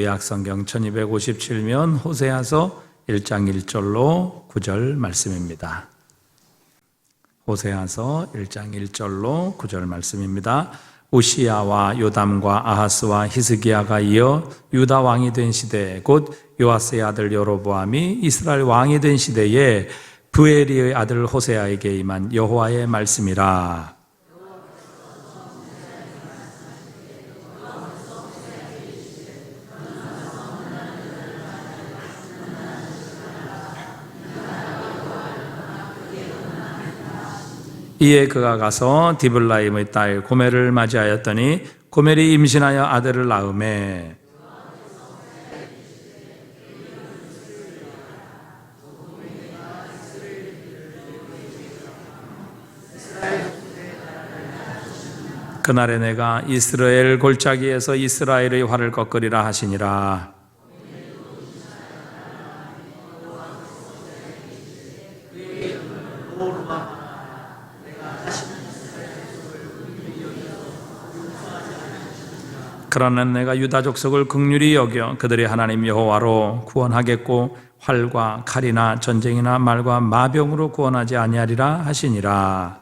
구약성경 1257면 호세아서 1장 1절로 9절 말씀입니다. 호세아서 1장 1절로 9절 말씀입니다. 우시야와 요담과 아하스와 히스기야가 이어 유다 왕이 된 시대, 곧 요아스의 아들 여로보암이 이스라엘 왕이 된 시대에 부엘리의 아들 호세아에게 임한 여호와의 말씀이라. 이에 그가 가서 디블라임의 딸 고멜을 맞이하였더니 고멜이 임신하여 아들을 낳으매 그날에 내가 이스라엘 골짜기에서 이스라엘의 활을 꺾으리라 하시니라. 그러나 내가 유다 족속을 긍휼히 여겨 그들의 하나님 여호와로 구원하겠고 활과 칼이나 전쟁이나 말과 마병으로 구원하지 아니하리라 하시니라.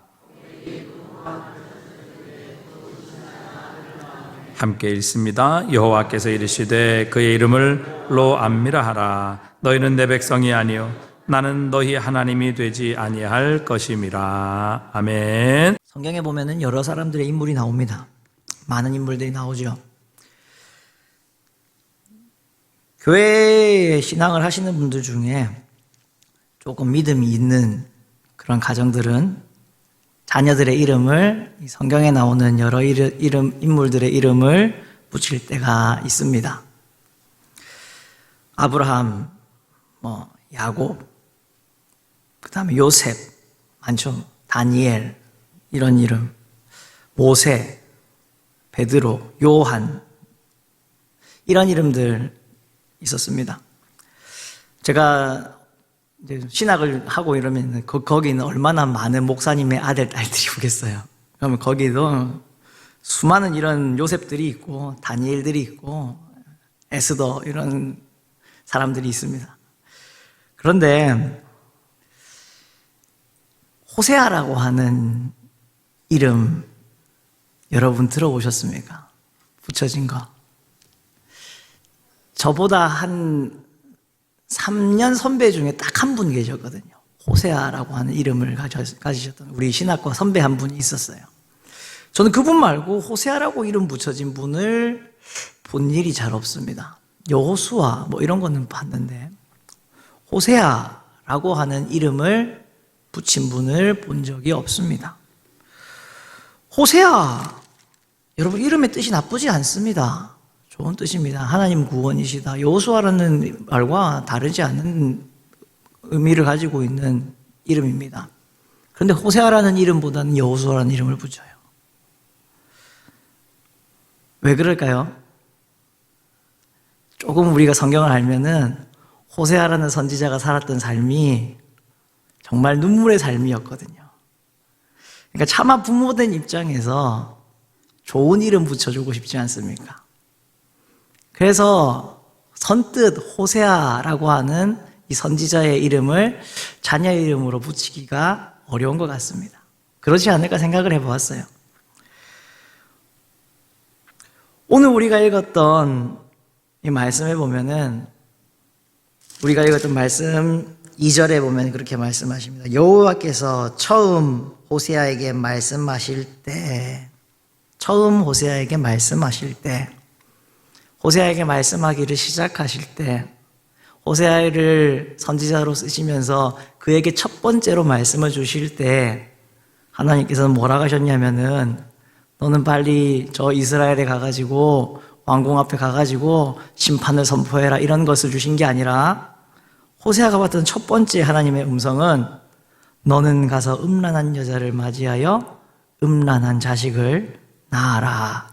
함께 읽습니다. 여호와께서 이르시되 그의 이름을 로암미라 하라. 너희는 내 백성이 아니요 나는 너희 하나님이 되지 아니할 것임이라. 아멘. 성경에 보면은 여러 사람들의 인물이 나옵니다. 많은 인물들이 나오죠. 교회에 신앙을 하시는 분들 중에 조금 믿음이 있는 그런 가정들은 자녀들의 이름을 성경에 나오는 여러 인물들의 이름을 붙일 때가 있습니다. 아브라함, 야곱, 그 다음에 요셉, 많죠. 다니엘, 이런 이름, 모세, 베드로, 요한, 이런 이름들 있었습니다. 제가 이제 신학을 하고 이러면 거기는 얼마나 많은 목사님의 아들, 딸들이 오겠어요. 그러면 거기도 수많은 이런 요셉들이 있고 다니엘들이 있고 에스더 이런 사람들이 있습니다. 그런데 호세아라고 하는 이름 여러분 들어보셨습니까? 붙여진 거. 저보다 한 3년 선배 중에 딱 한 분 계셨거든요. 호세아라고 하는 이름을 가지셨던 우리 신학과 선배 한 분이 있었어요. 저는 그분 말고 호세아라고 이름 붙여진 분을 본 일이 잘 없습니다. 여호수아 이런 거는 봤는데 호세아라고 하는 이름을 붙인 분을 본 적이 없습니다. 호세아, 여러분 이름의 뜻이 나쁘지 않습니다. 좋은 뜻입니다. 하나님 구원이시다. 여호수아라는 말과 다르지 않은 의미를 가지고 있는 이름입니다. 그런데 호세아라는 이름보다는 여호수아라는 이름을 붙여요. 왜 그럴까요? 조금 우리가 성경을 알면은 호세아라는 선지자가 살았던 삶이 정말 눈물의 삶이었거든요. 그러니까 차마 부모된 입장에서 좋은 이름 붙여주고 싶지 않습니까? 그래서 선뜻 호세아라고 하는 이 선지자의 이름을 자녀의 이름으로 붙이기가 어려운 것 같습니다. 그러지 않을까 생각을 해보았어요. 오늘 우리가 읽었던 이 말씀에 보면은 우리가 읽었던 말씀 2절에 보면 그렇게 말씀하십니다. 여호와께서 처음 호세아에게 말씀하실 때 호세아에게 말씀하기를 시작하실 때 호세아를 선지자로 쓰시면서 그에게 첫 번째로 말씀을 주실 때 하나님께서는 뭐라고 하셨냐면은 너는 빨리 저 이스라엘에 가가지고 왕궁 앞에 가가지고 심판을 선포해라 이런 것을 주신 게 아니라 호세아가 받던 첫 번째 하나님의 음성은 너는 가서 음란한 여자를 맞이하여 음란한 자식을 낳아라.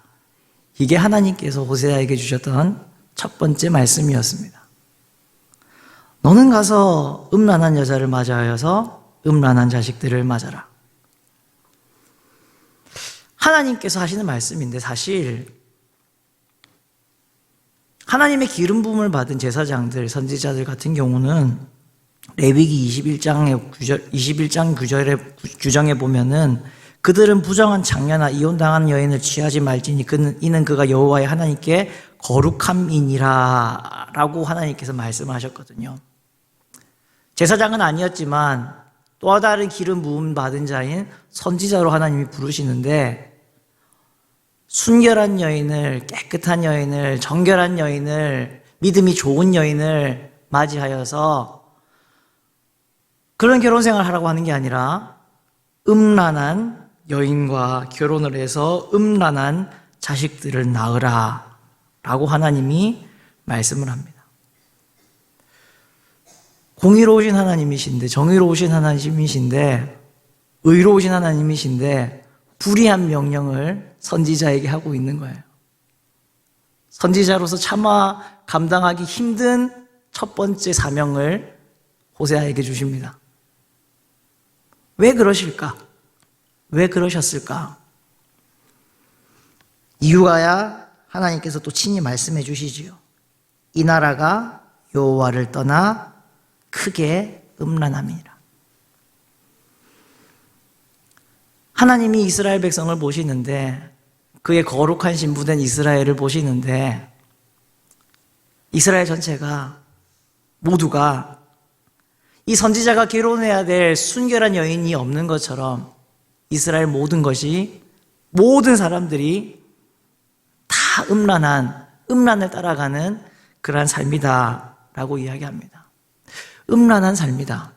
이게 하나님께서 호세아에게 주셨던 첫 번째 말씀이었습니다. 너는 가서 음란한 여자를 맞이하여서 음란한 자식들을 맞아라. 하나님께서 하시는 말씀인데 사실 하나님의 기름 부음을 받은 제사장들, 선지자들 같은 경우는 레위기 21장 규정에 보면은 그들은 부정한 장녀나 이혼당한 여인을 취하지 말지니 이는 그가 여호와의 하나님께 거룩함이니라 라고 하나님께서 말씀하셨거든요. 제사장은 아니었지만 또 다른 기름 부음 받은 자인 선지자로 하나님이 부르시는데, 순결한 여인을, 깨끗한 여인을, 정결한 여인을, 믿음이 좋은 여인을 맞이하여서 그런 결혼 생활을 하라고 하는 게 아니라 음란한 여인과 결혼을 해서 음란한 자식들을 낳으라 라고 하나님이 말씀을 합니다. 공의로우신 하나님이신데, 정의로우신 하나님이신데, 의로우신 하나님이신데 불의한 명령을 선지자에게 하고 있는 거예요. 선지자로서 차마 감당하기 힘든 첫 번째 사명을 호세아에게 주십니다. 왜 그러실까? 왜 그러셨을까? 이유가야 하나님께서 또 친히 말씀해 주시지요. 이 나라가 여호와를 떠나 크게 음란함이니라. 하나님이 이스라엘 백성을 보시는데, 그의 거룩한 신부된 이스라엘을 보시는데, 이스라엘 전체가 모두가 이 선지자가 결혼해야 될 순결한 여인이 없는 것처럼 이스라엘 모든 사람들이 다 음란을 따라가는 그러한 삶이다라고 이야기합니다. 음란한 삶이다.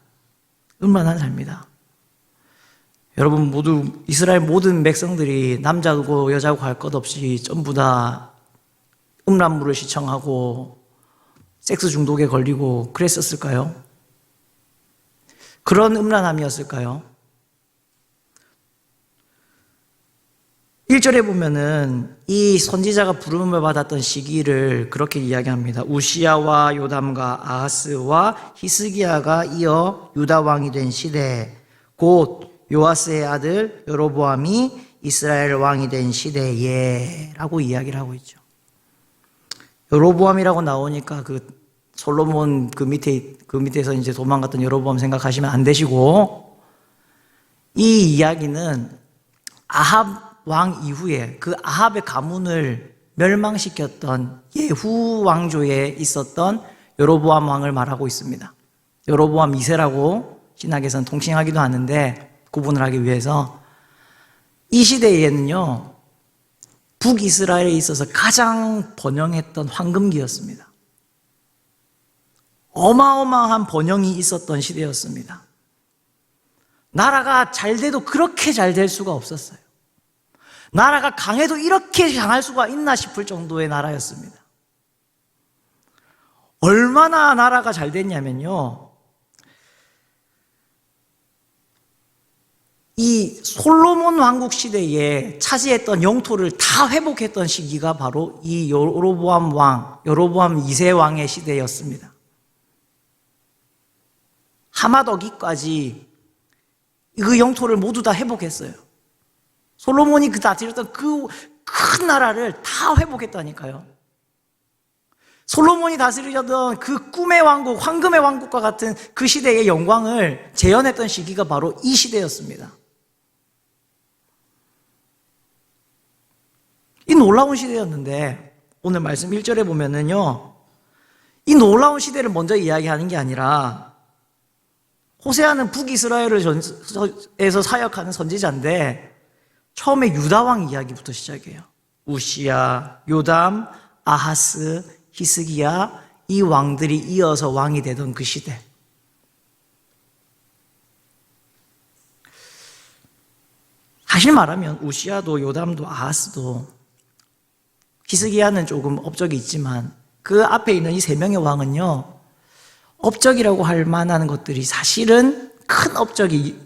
여러분 모두 이스라엘 모든 백성들이 남자고 여자고 할 것 없이 전부 다 음란물을 시청하고 섹스 중독에 걸리고 그랬었을까요? 그런 음란함이었을까요? 1절에 보면은 이 선지자가 부름을 받았던 시기를 그렇게 이야기합니다. 우시야와 요담과 아하스와 히스기야가 이어 유다 왕이 된 시대, 곧 요아스의 아들 여로보암이 이스라엘 왕이 된 시대에 라고 이야기를 하고 있죠. 여로보암이라고 나오니까 그 솔로몬 그 밑에서 이제 도망갔던 여로보암 생각하시면 안 되시고, 이 이야기는 아합 왕 이후에 그 아합의 가문을 멸망시켰던 예후 왕조에 있었던 여로보암 왕을 말하고 있습니다. 여로보암 2세라고 신학에서는 통칭하기도 하는데, 구분을 하기 위해서 이 시대에는요, 북이스라엘에 있어서 가장 번영했던 황금기였습니다. 어마어마한 번영이 있었던 시대였습니다. 나라가 잘 돼도 그렇게 잘 될 수가 없었어요. 나라가 강해도 이렇게 강할 수가 있나 싶을 정도의 나라였습니다. 얼마나 나라가 잘 됐냐면요, 이 솔로몬 왕국 시대에 차지했던 영토를 다 회복했던 시기가 바로 이 여로보암 2세 왕의 시대였습니다. 하마더기까지 그 영토를 모두 다 회복했어요. 솔로몬이 그 다스렸던 그 큰 나라를 다 회복했다니까요. 솔로몬이 다스리던 그 꿈의 왕국, 황금의 왕국과 같은 그 시대의 영광을 재현했던 시기가 바로 이 시대였습니다. 이 놀라운 시대였는데, 오늘 말씀 1절에 보면은요, 이 놀라운 시대를 먼저 이야기하는 게 아니라, 호세아는 북이스라엘에서 사역하는 선지자인데 처음에 유다 왕 이야기부터 시작해요. 우시야, 요담, 아하스, 히스기야, 이 왕들이 이어서 왕이 되던 그 시대. 사실 말하면 우시야도 요담도 아하스도, 히스기야는 조금 업적이 있지만 그 앞에 있는 이 세 명의 왕은요, 업적이라고 할 만한 것들이 사실은 큰 업적이,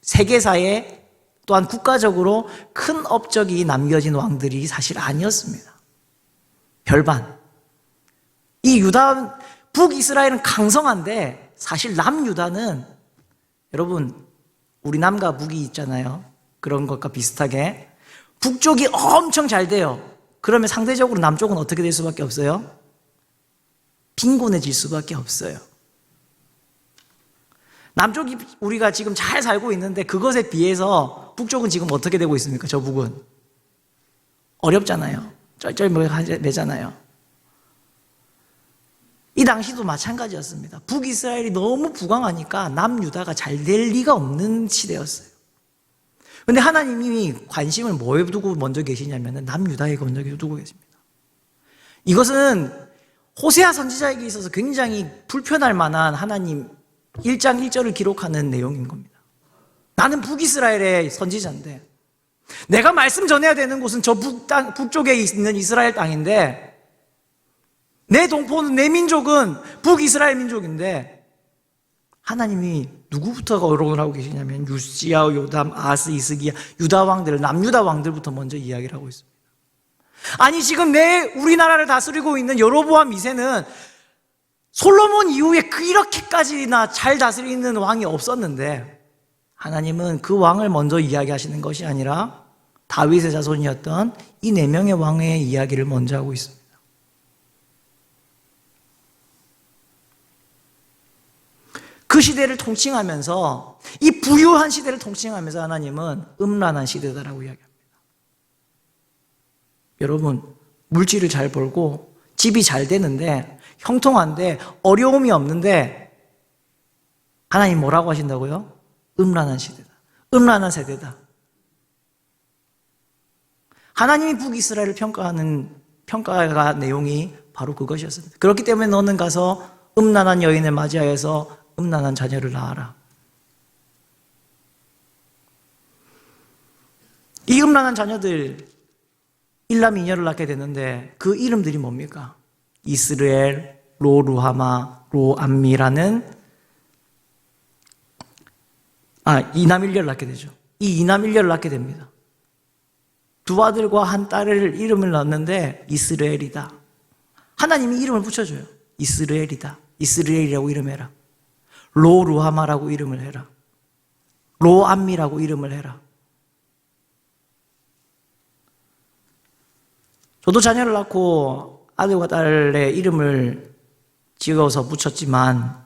세계사에 또한 국가적으로 큰 업적이 남겨진 왕들이 사실 아니었습니다. 별반. 이 유다, 북이스라엘은 강성한데 사실 남유다는, 여러분 우리 남과 북이 있잖아요. 그런 것과 비슷하게 북쪽이 엄청 잘 돼요. 그러면 상대적으로 남쪽은 어떻게 될 수밖에 없어요? 빈곤해질 수밖에 없어요. 남쪽이 우리가 지금 잘 살고 있는데 그것에 비해서 북쪽은 지금 어떻게 되고 있습니까? 저 북은 어렵잖아요. 쩔쩔매잖아요. 이 당시도 마찬가지였습니다. 북이스라엘이 너무 부강하니까 남유다가 잘 될 리가 없는 시대였어요. 그런데 하나님이 관심을 뭐에 두고 먼저 계시냐면 남유다에 먼저 두고 계십니다. 이것은 호세아 선지자에게 있어서 굉장히 불편할 만한 하나님 1장 1절을 기록하는 내용인 겁니다. 나는 북이스라엘의 선지자인데 내가 말씀 전해야 되는 곳은 저 북쪽에 있는 이스라엘 땅인데 내 동포는 내 민족은 북이스라엘 민족인데 하나님이 누구부터가 어록을 하고 계시냐면 요시야, 요담, 아하스, 히스기야, 유다 왕들, 남유다 왕들부터 먼저 이야기를 하고 있습니다. 아니 지금 우리나라를 다스리고 있는 여로보암 2세는 솔로몬 이후에 이렇게까지나 잘 다스리는 왕이 없었는데 하나님은 그 왕을 먼저 이야기하시는 것이 아니라 다윗의 자손이었던 이 4명의 왕의 이야기를 먼저 하고 있습니다. 그 시대를 통칭하면서 이 부유한 시대를 통칭하면서 하나님은 음란한 시대다라고 이야기합니다. 여러분 물질을 잘 벌고 집이 잘 되는데 형통한데 어려움이 없는데 하나님 뭐라고 하신다고요? 음란한 시대다. 음란한 세대다. 하나님이 북이스라엘을 평가가 내용이 바로 그것이었습니다. 그렇기 때문에 너는 가서 음란한 여인을 맞이하여서 음란한 자녀를 낳아라. 이 음란한 자녀들 1남 2녀를 낳게 되는데 그 이름들이 뭡니까? 이스르엘, 로루하마, 로암미라는 2남 1녀를 낳게 되죠. 이 2남 1녀를 낳게 됩니다. 2아들과 1딸을 이름을 낳는데 이스라엘이다. 하나님이 이름을 붙여줘요. 이스라엘이다. 이스라엘이라고 이름해라. 로루하마라고 이름을 해라. 로암미라고 이름을 해라. 저도 자녀를 낳고 아들과 딸의 이름을 지어서 붙였지만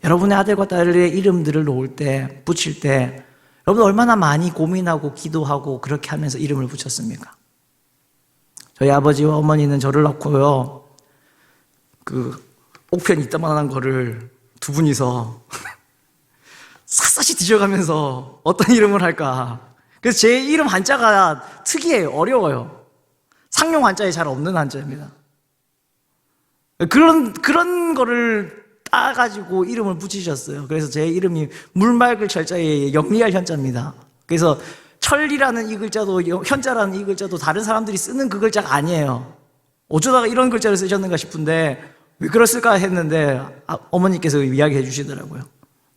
여러분의 아들과 딸의 이름들을 놓을 때, 붙일 때 여러분 얼마나 많이 고민하고 기도하고 그렇게 하면서 이름을 붙였습니까? 저희 아버지와 어머니는 저를 낳고요, 옥편 이따만한 거를 2분이서 샅샅이 뒤져가면서 어떤 이름을 할까. 그래서 제 이름 한자가 특이해요. 어려워요. 상용 한자에 잘 없는 한자입니다. 그런 거를 따가지고 이름을 붙이셨어요. 그래서 제 이름이 물맑을 철자에 영리할 현자입니다. 그래서 철이라는 이 글자도 현자라는 이 글자도 다른 사람들이 쓰는 그 글자가 아니에요. 어쩌다가 이런 글자를 쓰셨는가 싶은데 왜 그랬을까 했는데 어머니께서 이야기해 주시더라고요.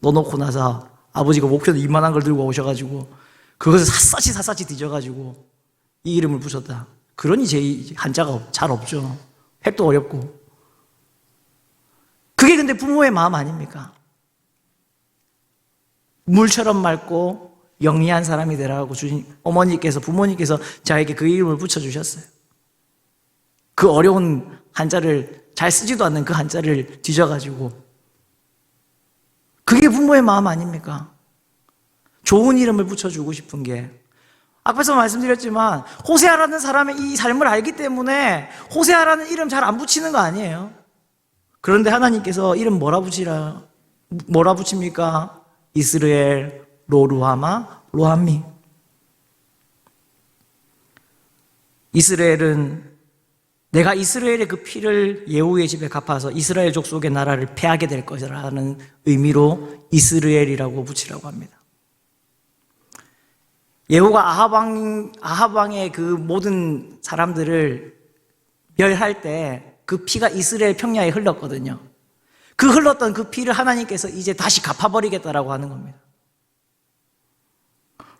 넣어놓고 나서 아버지가 목표도 이만한 걸 들고 오셔가지고 그것을 샅샅이 뒤져가지고 이 이름을 붙였다. 그러니 제 한자가 잘 없죠. 획도 어렵고. 그게 근데 부모의 마음 아닙니까? 물처럼 맑고 영리한 사람이 되라고 부모님께서 저에게 그 이름을 붙여주셨어요. 그 어려운 한자를 잘 쓰지도 않는 그 한자를 뒤져가지고. 그게 부모의 마음 아닙니까? 좋은 이름을 붙여주고 싶은 게. 앞에서 말씀드렸지만 호세아라는 사람의 이 삶을 알기 때문에 호세아라는 이름 잘 안 붙이는 거 아니에요. 그런데 하나님께서 이름 뭐라 붙입니까? 이스라엘, 로루하마, 로함미. 이스라엘은 내가 이스라엘의 그 피를 예후의 집에 갚아서 이스라엘 족속의 나라를 패하게 될 것이라는 의미로 이스라엘이라고 붙이라고 합니다. 예후가 아합 왕의 그 모든 사람들을 멸할 때 그 피가 이스라엘 평야에 흘렀거든요. 그 흘렀던 그 피를 하나님께서 이제 다시 갚아버리겠다라고 하는 겁니다.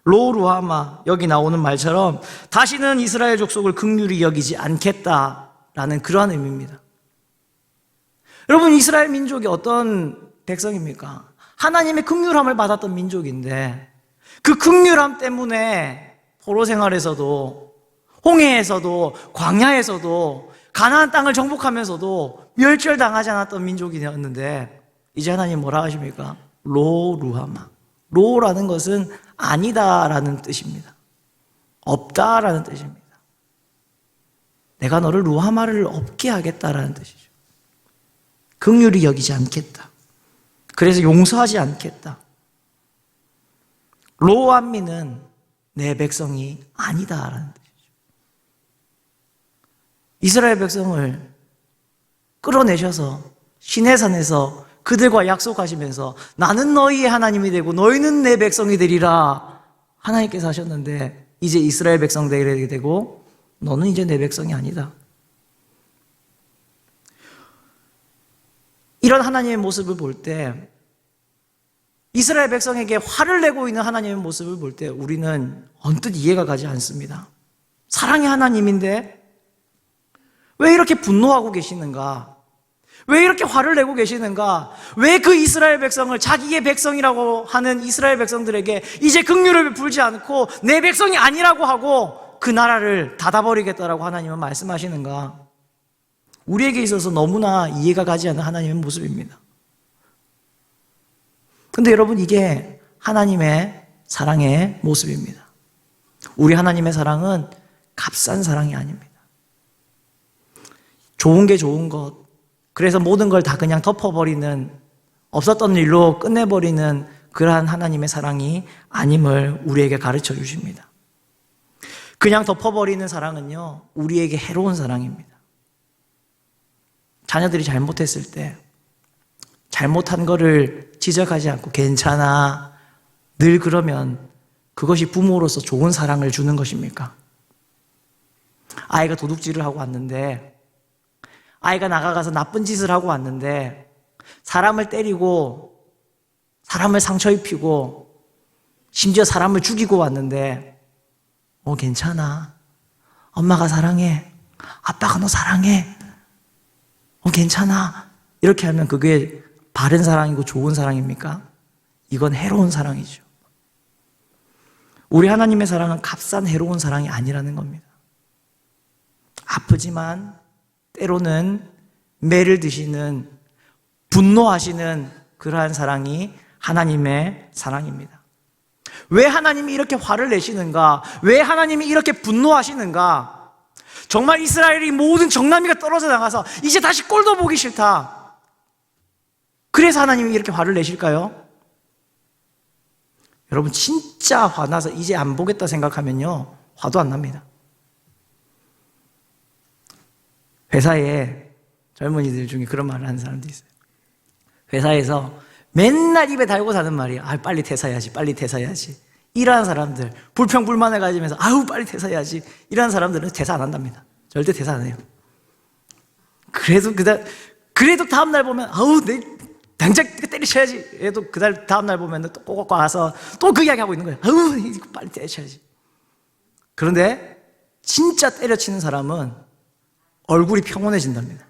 로루하마, 여기 나오는 말처럼 다시는 이스라엘 족속을 긍휼히 여기지 않겠다라는 그러한 의미입니다. 여러분, 이스라엘 민족이 어떤 백성입니까? 하나님의 긍휼함을 받았던 민족인데 그 긍휼함 때문에 포로 생활에서도 홍해에서도 광야에서도 가나안 땅을 정복하면서도 멸절당하지 않았던 민족이었는데 이제 하나님 뭐라 하십니까? 로루하마. 로라는 것은 아니다라는 뜻입니다. 없다라는 뜻입니다. 내가 너를 루하마를 없게 하겠다라는 뜻이죠. 긍휼히 여기지 않겠다. 그래서 용서하지 않겠다. 로암미는 내 백성이 아니다라는 뜻이죠. 이스라엘 백성을 끌어내셔서 시내산에서 그들과 약속하시면서 나는 너희의 하나님이 되고 너희는 내 백성이 되리라 하나님께서 하셨는데 이제 이스라엘 백성들이 되고 너는 이제 내 백성이 아니다. 이런 하나님의 모습을 볼 때 이스라엘 백성에게 화를 내고 있는 하나님의 모습을 볼 때 우리는 언뜻 이해가 가지 않습니다. 사랑의 하나님인데 왜 이렇게 분노하고 계시는가? 왜 이렇게 화를 내고 계시는가? 왜 그 이스라엘 백성을 자기의 백성이라고 하는 이스라엘 백성들에게 이제 긍휼을 베풀지 않고 내 백성이 아니라고 하고 그 나라를 닫아버리겠다라고 하나님은 말씀하시는가? 우리에게 있어서 너무나 이해가 가지 않는 하나님의 모습입니다. 근데 여러분, 이게 하나님의 사랑의 모습입니다. 우리 하나님의 사랑은 값싼 사랑이 아닙니다. 좋은 게 좋은 것, 그래서 모든 걸 다 그냥 덮어버리는, 없었던 일로 끝내버리는 그러한 하나님의 사랑이 아님을 우리에게 가르쳐 주십니다. 그냥 덮어버리는 사랑은요, 우리에게 해로운 사랑입니다. 자녀들이 잘못했을 때 잘못한 거를 지적하지 않고 괜찮아, 늘 그러면 그것이 부모로서 좋은 사랑을 주는 것입니까? 아이가 도둑질을 하고 왔는데, 아이가 나가가서 나쁜 짓을 하고 왔는데 사람을 때리고 사람을 상처 입히고 심지어 사람을 죽이고 왔는데 괜찮아, 엄마가 사랑해, 아빠가 너 사랑해, 괜찮아, 이렇게 하면 그게 바른 사랑이고 좋은 사랑입니까? 이건 해로운 사랑이죠. 우리 하나님의 사랑은 값싼 해로운 사랑이 아니라는 겁니다. 아프지만 때로는 매를 드시는, 분노하시는 그러한 사랑이 하나님의 사랑입니다. 왜 하나님이 이렇게 화를 내시는가? 왜 하나님이 이렇게 분노하시는가? 정말 이스라엘이 모든 정나미가 떨어져 나가서 이제 다시 꼴도 보기 싫다, 그래서 하나님이 이렇게 화를 내실까요? 여러분, 진짜 화나서 이제 안 보겠다 생각하면요, 화도 안 납니다. 회사에 젊은이들 중에 그런 말을 하는 사람도 있어요. 회사에서 맨날 입에 달고 사는 말이에요. 빨리 퇴사해야지, 빨리 퇴사해야지. 이러한 사람들, 불평불만을 가지면서 빨리 퇴사해야지, 이러한 사람들은 퇴사 안 한답니다. 절대 퇴사 안 해요. 그래도 다음날 보면 당장 때리셔야지. 얘도 다음날 보면 또 꼬꼬꼬 와서 또 그 이야기 하고 있는 거예요. 이거 빨리 때려쳐야지. 그런데 진짜 때려치는 사람은 얼굴이 평온해진답니다.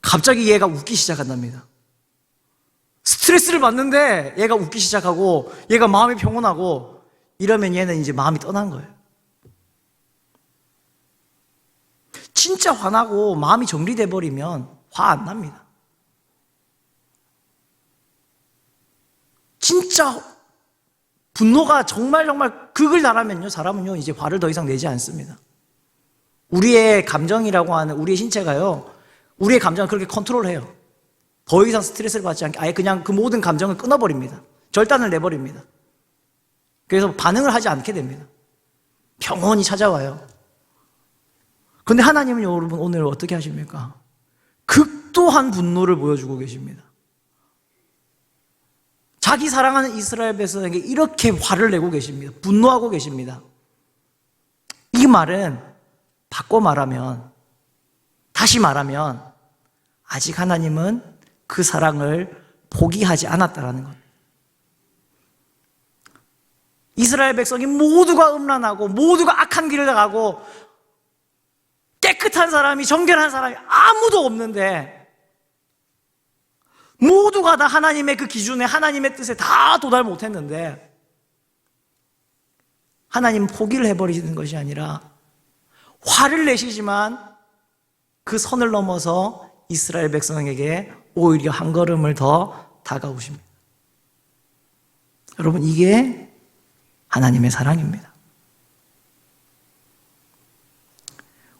갑자기 얘가 웃기 시작한답니다. 스트레스를 받는데 얘가 웃기 시작하고 얘가 마음이 평온하고 이러면 얘는 이제 마음이 떠난 거예요. 진짜 화나고 마음이 정리돼 버리면 화 안 납니다. 진짜 분노가 정말 극을 달하면요, 사람은요 이제 화를 더 이상 내지 않습니다. 우리의 감정이라고 하는 우리의 신체가요, 우리의 감정을 그렇게 컨트롤해요. 더 이상 스트레스를 받지 않게 아예 그냥 그 모든 감정을 끊어버립니다. 절단을 내버립니다. 그래서 반응을 하지 않게 됩니다. 평온이 찾아와요. 그런데 하나님은 여러분 오늘 어떻게 하십니까? 극도한 분노를 보여주고 계십니다. 자기 사랑하는 이스라엘 백성에게 이렇게 화를 내고 계십니다. 분노하고 계십니다. 이 말은 다시 말하면 아직 하나님은 그 사랑을 포기하지 않았다라는 것. 이스라엘 백성이 모두가 음란하고 모두가 악한 길을 나가고 깨끗한 사람이, 정결한 사람이 아무도 없는데 모두가 다 하나님의 그 기준에, 하나님의 뜻에 다 도달 못했는데 하나님은 포기를 해버리시는 것이 아니라 화를 내시지만 그 선을 넘어서 이스라엘 백성에게 오히려 한 걸음을 더 다가오십니다. 여러분, 이게 하나님의 사랑입니다.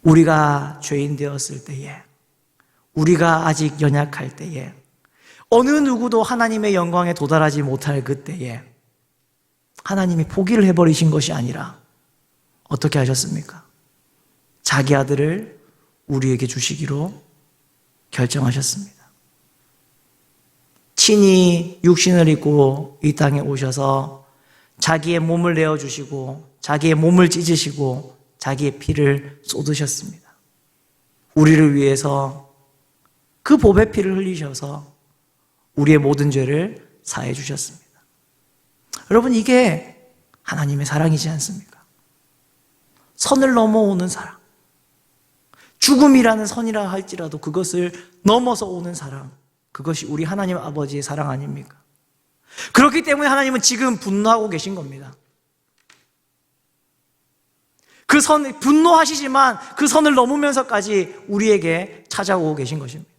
우리가 죄인 되었을 때에, 우리가 아직 연약할 때에, 어느 누구도 하나님의 영광에 도달하지 못할 그때에 하나님이 포기를 해버리신 것이 아니라 어떻게 하셨습니까? 자기 아들을 우리에게 주시기로 결정하셨습니다. 친히 육신을 입고 이 땅에 오셔서 자기의 몸을 내어주시고 자기의 몸을 찢으시고 자기의 피를 쏟으셨습니다. 우리를 위해서 그 보배 피를 흘리셔서 우리의 모든 죄를 사해 주셨습니다. 여러분, 이게 하나님의 사랑이지 않습니까? 선을 넘어오는 사랑. 죽음이라는 선이라 할지라도 그것을 넘어서 오는 사랑. 그것이 우리 하나님 아버지의 사랑 아닙니까? 그렇기 때문에 하나님은 지금 분노하고 계신 겁니다. 그 선, 분노하시지만 그 선을 넘으면서까지 우리에게 찾아오고 계신 것입니다.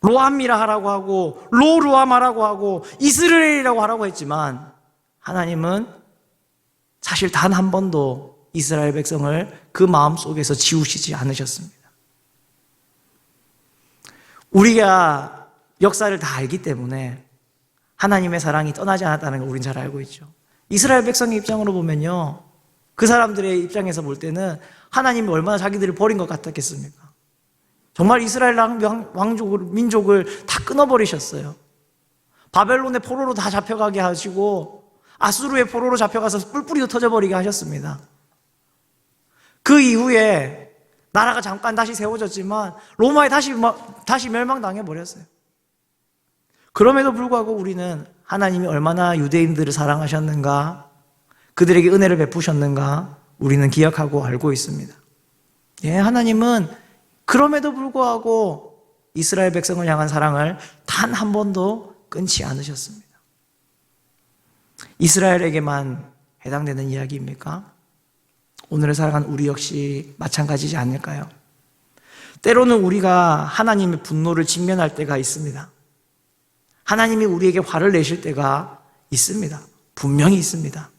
로암미라 하라고 하고 로루아마라고 하고 이스라엘이라고 하라고 했지만 하나님은 사실 단 한 번도 이스라엘 백성을 그 마음속에서 지우시지 않으셨습니다. 우리가 역사를 다 알기 때문에 하나님의 사랑이 떠나지 않았다는 걸 우린 잘 알고 있죠. 이스라엘 백성의 입장으로 보면요, 그 사람들의 입장에서 볼 때는 하나님이 얼마나 자기들을 버린 것 같았겠습니까? 정말 이스라엘 왕족을, 민족을 다 끊어버리셨어요. 바벨론의 포로로 다 잡혀가게 하시고 아수르의 포로로 잡혀가서 뿔뿔이도 터져버리게 하셨습니다. 그 이후에 나라가 잠깐 다시 세워졌지만 로마에 다시 멸망당해버렸어요. 그럼에도 불구하고 우리는 하나님이 얼마나 유대인들을 사랑하셨는가, 그들에게 은혜를 베푸셨는가 우리는 기억하고 알고 있습니다. 예, 하나님은 그럼에도 불구하고 이스라엘 백성을 향한 사랑을 단 한 번도 끊지 않으셨습니다. 이스라엘에게만 해당되는 이야기입니까? 오늘을 살아간 우리 역시 마찬가지지 않을까요? 때로는 우리가 하나님의 분노를 직면할 때가 있습니다. 하나님이 우리에게 화를 내실 때가 있습니다. 분명히 있습니다.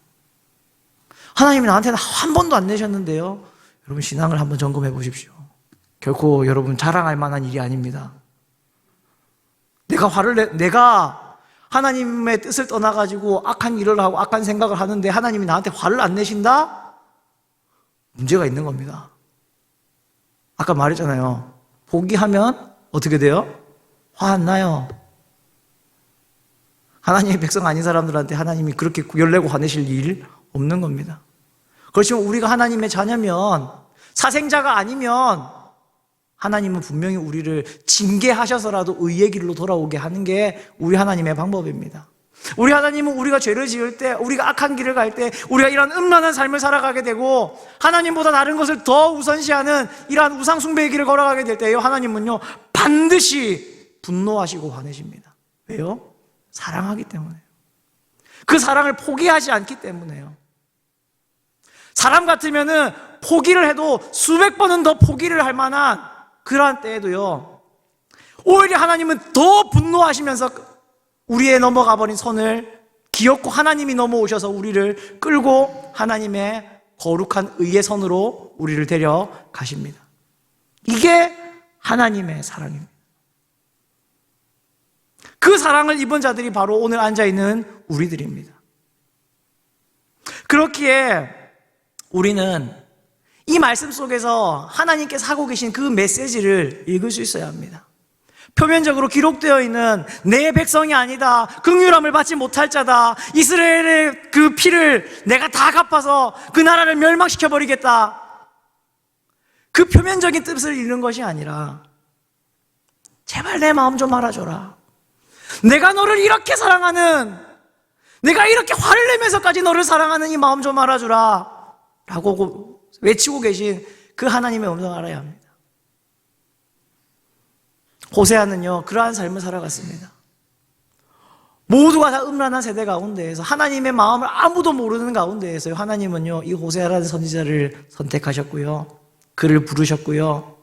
하나님이 나한테는 한 번도 안 내셨는데요. 여러분, 신앙을 한번 점검해 보십시오. 결코 여러분 자랑할 만한 일이 아닙니다. 내가 하나님의 뜻을 떠나가지고 악한 일을 하고 악한 생각을 하는데 하나님이 나한테 화를 안 내신다? 문제가 있는 겁니다. 아까 말했잖아요. 포기하면 어떻게 돼요? 화 안 나요. 하나님의 백성 아닌 사람들한테 하나님이 그렇게 열내고 화내실 일 없는 겁니다. 그렇지만 우리가 하나님의 자녀면, 사생자가 아니면 하나님은 분명히 우리를 징계하셔서라도 의의 길로 돌아오게 하는 게 우리 하나님의 방법입니다. 우리 하나님은 우리가 죄를 지을 때, 우리가 악한 길을 갈 때, 우리가 이런 음란한 삶을 살아가게 되고 하나님보다 다른 것을 더 우선시하는 이러한 우상 숭배의 길을 걸어가게 될 때요, 하나님은요 반드시 분노하시고 화내십니다. 왜요? 사랑하기 때문에요. 그 사랑을 포기하지 않기 때문에요. 사람 같으면은 포기를 해도 수백 번은 더 포기를 할 만한 그러한 때에도요, 오히려 하나님은 더 분노하시면서 우리의 넘어가 버린 선을 기어코 하나님이 넘어오셔서 우리를 끌고 하나님의 거룩한 의의 선으로 우리를 데려가십니다. 이게 하나님의 사랑입니다. 그 사랑을 입은 자들이 바로 오늘 앉아있는 우리들입니다. 그렇기에 우리는 이 말씀 속에서 하나님께서 하고 계신 그 메시지를 읽을 수 있어야 합니다. 표면적으로 기록되어 있는 내 백성이 아니다, 긍휼함을 받지 못할 자다, 이스라엘의 그 피를 내가 다 갚아서 그 나라를 멸망시켜버리겠다, 그 표면적인 뜻을 읽는 것이 아니라 제발 내 마음 좀 알아줘라, 내가 너를 이렇게 사랑하는, 내가 이렇게 화를 내면서까지 너를 사랑하는 이 마음 좀 알아주라 라고 외치고 계신 그 하나님의 음성을 알아야 합니다. 호세아는요 그러한 삶을 살아갔습니다. 모두가 다 음란한 세대 가운데에서 하나님의 마음을 아무도 모르는 가운데에서 하나님은요, 이 호세아라는 선지자를 선택하셨고요, 그를 부르셨고요,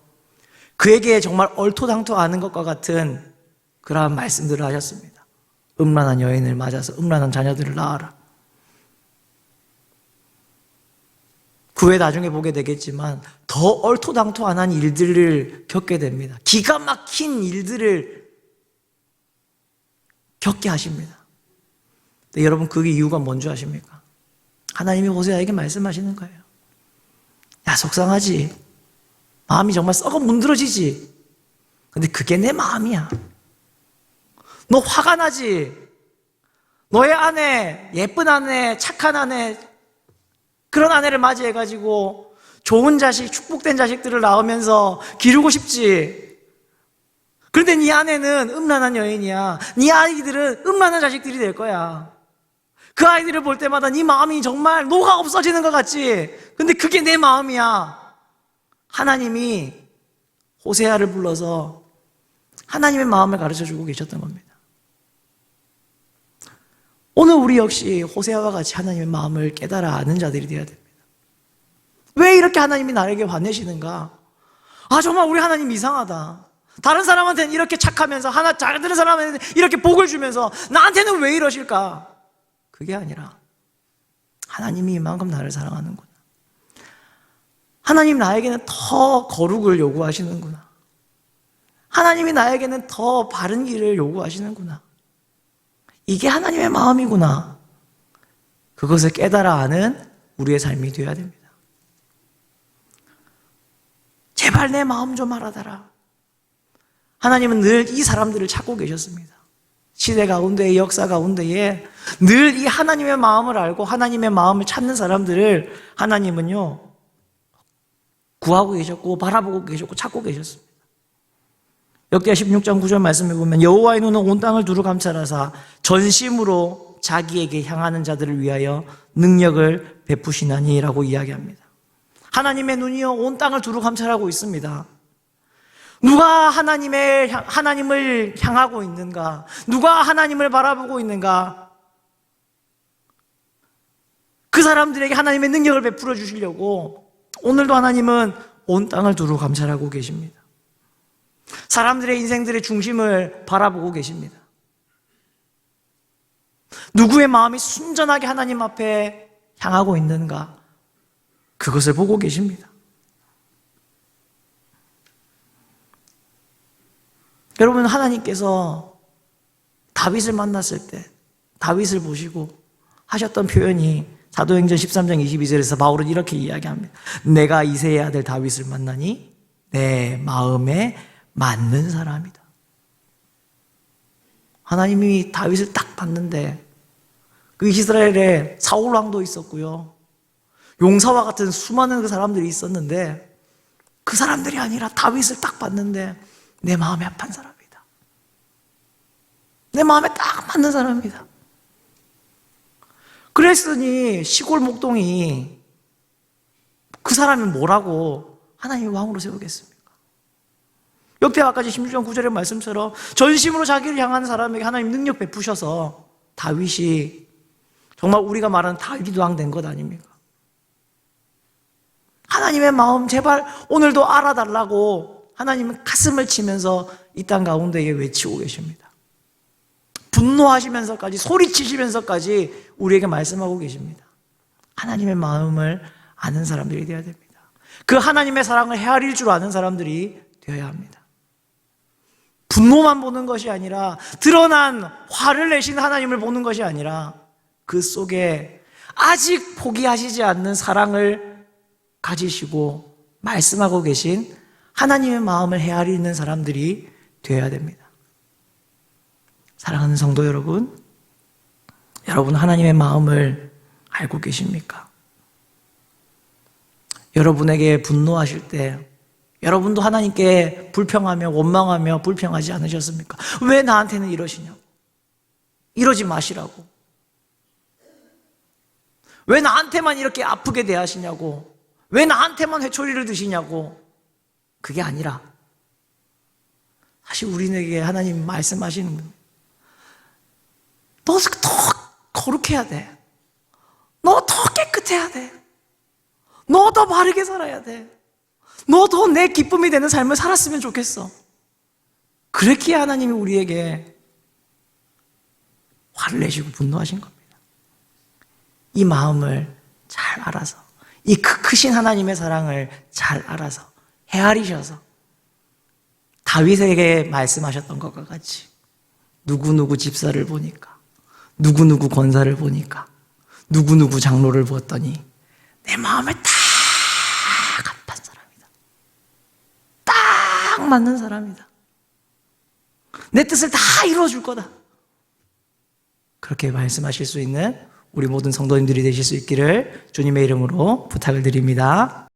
그에게 정말 얼토당토하는 것과 같은 그러한 말씀들을 하셨습니다. 음란한 여인을 맞아서 음란한 자녀들을 낳아라. 그 후에 나중에 보게 되겠지만 더 얼토당토한 일들을 겪게 됩니다. 기가 막힌 일들을 겪게 하십니다. 근데 여러분, 그게 이유가 뭔지 아십니까? 하나님이 호세아에게 말씀하시는 거예요. 야, 속상하지? 마음이 정말 썩어 문드러지지? 근데 그게 내 마음이야. 너 화가 나지? 너의 아내, 예쁜 아내, 착한 아내, 그런 아내를 맞이해가지고 좋은 자식, 축복된 자식들을 낳으면서 기르고 싶지. 그런데 네 아내는 음란한 여인이야. 네 아이들은 음란한 자식들이 될 거야. 그 아이들을 볼 때마다 네 마음이 정말 녹아 없어지는 것 같지. 근데 그게 내 마음이야. 하나님이 호세아를 불러서 하나님의 마음을 가르쳐주고 계셨던 겁니다. 오늘 우리 역시 호세아와 같이 하나님의 마음을 깨달아 아는 자들이 되어야 됩니다. 왜 이렇게 하나님이 나에게 화내시는가? 아, 정말 우리 하나님 이상하다. 다른 사람한테는 이렇게 착하면서 다른 사람한테는 이렇게 복을 주면서 나한테는 왜 이러실까? 그게 아니라 하나님이 이만큼 나를 사랑하는구나. 하나님 나에게는 더 거룩을 요구하시는구나. 하나님이 나에게는 더 바른 길을 요구하시는구나. 이게 하나님의 마음이구나. 그것을 깨달아 아는 우리의 삶이 되어야 됩니다. 제발 내 마음 좀 알아달라. 하나님은 늘 이 사람들을 찾고 계셨습니다. 시대 가운데의 역사 가운데에 늘 이 하나님의 마음을 알고 하나님의 마음을 찾는 사람들을 하나님은요, 구하고 계셨고 바라보고 계셨고 찾고 계셨습니다. 역대하 16장 9절 말씀해 보면 여호와의 눈은 온 땅을 두루 감찰하사 전심으로 자기에게 향하는 자들을 위하여 능력을 베푸시나니라고 이야기합니다. 하나님의 눈이요, 온 땅을 두루 감찰하고 있습니다. 누가 하나님을 향하고 있는가? 누가 하나님을 바라보고 있는가? 그 사람들에게 하나님의 능력을 베풀어 주시려고 오늘도 하나님은 온 땅을 두루 감찰하고 계십니다. 사람들의 인생들의 중심을 바라보고 계십니다. 누구의 마음이 순전하게 하나님 앞에 향하고 있는가? 그것을 보고 계십니다. 여러분, 하나님께서 다윗을 만났을 때 다윗을 보시고 하셨던 표현이 사도행전 13장 22절에서 바울은 이렇게 이야기합니다. 내가 이새의 아들 다윗을 만나니 내 마음에 맞는 사람이다. 하나님이 다윗을 딱 봤는데 그 이스라엘에 사울 왕도 있었고요, 용사와 같은 수많은 그 사람들이 있었는데 그 사람들이 아니라 다윗을 딱 봤는데 내 마음에 합한 사람이다. 내 마음에 딱 맞는 사람이다. 그랬으니 시골 목동이 그 사람이 뭐라고 하나님이 왕으로 세우겠습니까? 역대하까지 16장 9절의 말씀처럼 전심으로 자기를 향하는 사람에게 하나님 능력 베푸셔서 다윗이 정말 우리가 말하는 다윗 왕 된 것 아닙니까? 하나님의 마음 제발 오늘도 알아달라고 하나님은 가슴을 치면서 이 땅 가운데에 외치고 계십니다. 분노하시면서까지 소리치시면서까지 우리에게 말씀하고 계십니다. 하나님의 마음을 아는 사람들이 되어야 됩니다. 그 하나님의 사랑을 헤아릴 줄 아는 사람들이 되어야 합니다. 분노만 보는 것이 아니라 드러난 화를 내신 하나님을 보는 것이 아니라 그 속에 아직 포기하시지 않는 사랑을 가지시고 말씀하고 계신 하나님의 마음을 헤아리는 사람들이 되어야 됩니다. 사랑하는 성도 여러분, 여러분 하나님의 마음을 알고 계십니까? 여러분에게 분노하실 때 여러분도 하나님께 불평하며 원망하며 불평하지 않으셨습니까? 왜 나한테는 이러시냐고, 이러지 마시라고, 왜 나한테만 이렇게 아프게 대하시냐고, 왜 나한테만 회초리를 드시냐고. 그게 아니라 사실 우리에게 하나님 말씀하시는 분, 너 더 거룩해야 돼. 너 더 깨끗해야 돼. 너 더 바르게 살아야 돼. 너 더 내 기쁨이 되는 삶을 살았으면 좋겠어. 그랬기에 하나님이 우리에게 화를 내시고 분노하신 겁니다. 이 마음을 잘 알아서, 이 크신 하나님의 사랑을 잘 알아서 헤아리셔서 다윗에게 말씀하셨던 것과 같이 누구누구 집사를 보니까, 누구누구 권사를 보니까, 누구누구 장로를 보았더니 내 마음에 딱 합한 사람이다. 딱 맞는 사람이다. 내 뜻을 다 이루어줄 거다. 그렇게 말씀하실 수 있는 우리 모든 성도님들이 되실 수 있기를 주님의 이름으로 부탁을 드립니다.